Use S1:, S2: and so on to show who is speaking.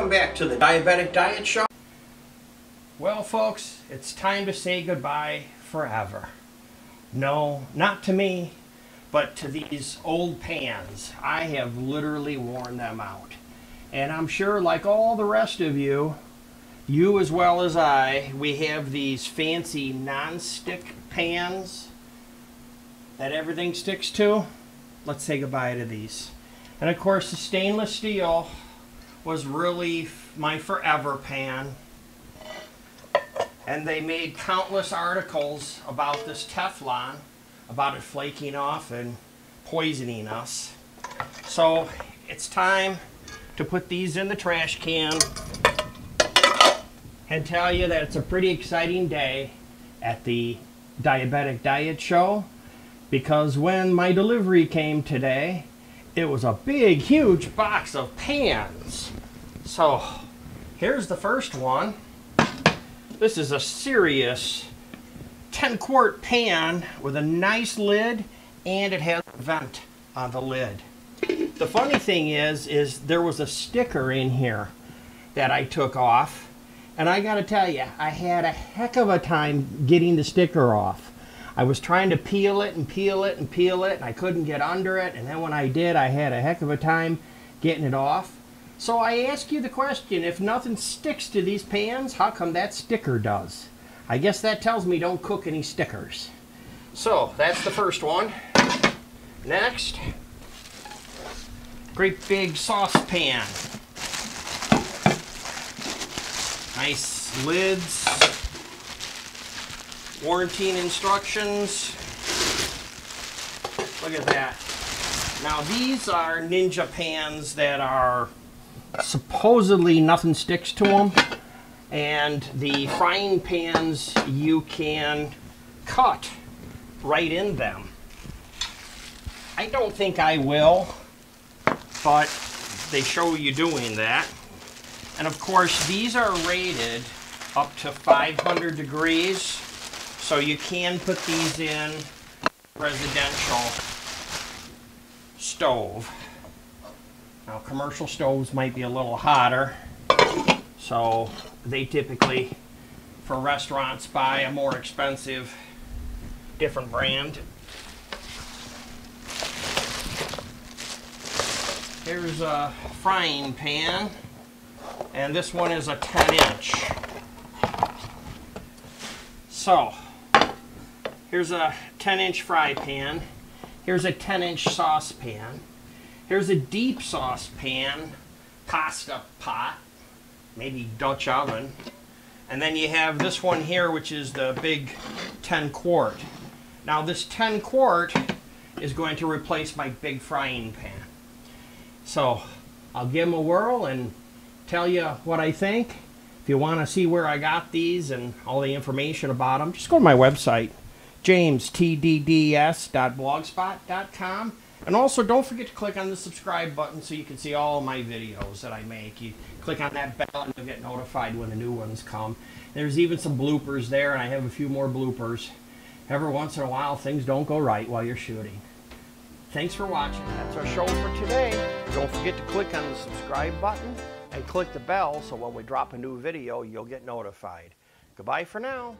S1: Welcome back to the Diabetic Diet Show. Well folks, it's time to say goodbye forever. No, not to me, but to these old pans. I have literally worn them out. And I'm sure like all the rest of you, you as well as I, we have these fancy non-stick pans that everything sticks to. Let's say goodbye to these. And of course the stainless steel was really my forever pan. And they made countless articles about this Teflon, about it flaking off and poisoning us. So it's time to put these in the trash can and tell you that it's a pretty exciting day at the Diabetic Diet Show, because when my delivery came today, it was a big, huge box of pans. So here's the first one. This is a serious 10-quart pan with a nice lid, and it has a vent on the lid. The funny thing is there was a sticker in here that I took off, and I gotta tell you, I had a heck of a time getting the sticker off. I was trying to peel it and peel it and peel it, and I couldn't get under it, and then when I did, I had a heck of a time getting it off. So I ask you the question, if nothing sticks to these pans, how come that sticker does? I guess that tells me don't cook any stickers. So that's the first one. Next, great big saucepan. Nice lids. Warranty and instructions. Look at that. Now these are Ninja pans that are supposedly nothing sticks to them, and the frying pans you can cut right in them. I don't think I will, but they show you doing that. And of course these are rated up to 500 degrees, so you can put these in residential stove. Now commercial stoves might be a little hotter, so they typically, for restaurants, buy a more expensive, different brand. Here's a frying pan, and this one is a 10-inch. So here's a 10-inch fry pan. Here's a 10-inch saucepan. Here's a deep saucepan, pasta pot, maybe Dutch oven. And then you have this one here, which is the big 10-quart. Now this 10-quart is going to replace my big frying pan. So I'll give them a whirl and tell you what I think. If you want to see where I got these and all the information about them, just go to my website, jamestdds.blogspot.com. And also don't forget to click on the subscribe button so you can see all my videos that I make. You click on that bell and you'll get notified when the new ones come. There's even some bloopers there, and I have a few more bloopers. Every once in a while things don't go right while you're shooting. Thanks for watching. That's our show for today. Don't forget to click on the subscribe button and click the bell so when we drop a new video you'll get notified. Goodbye for now.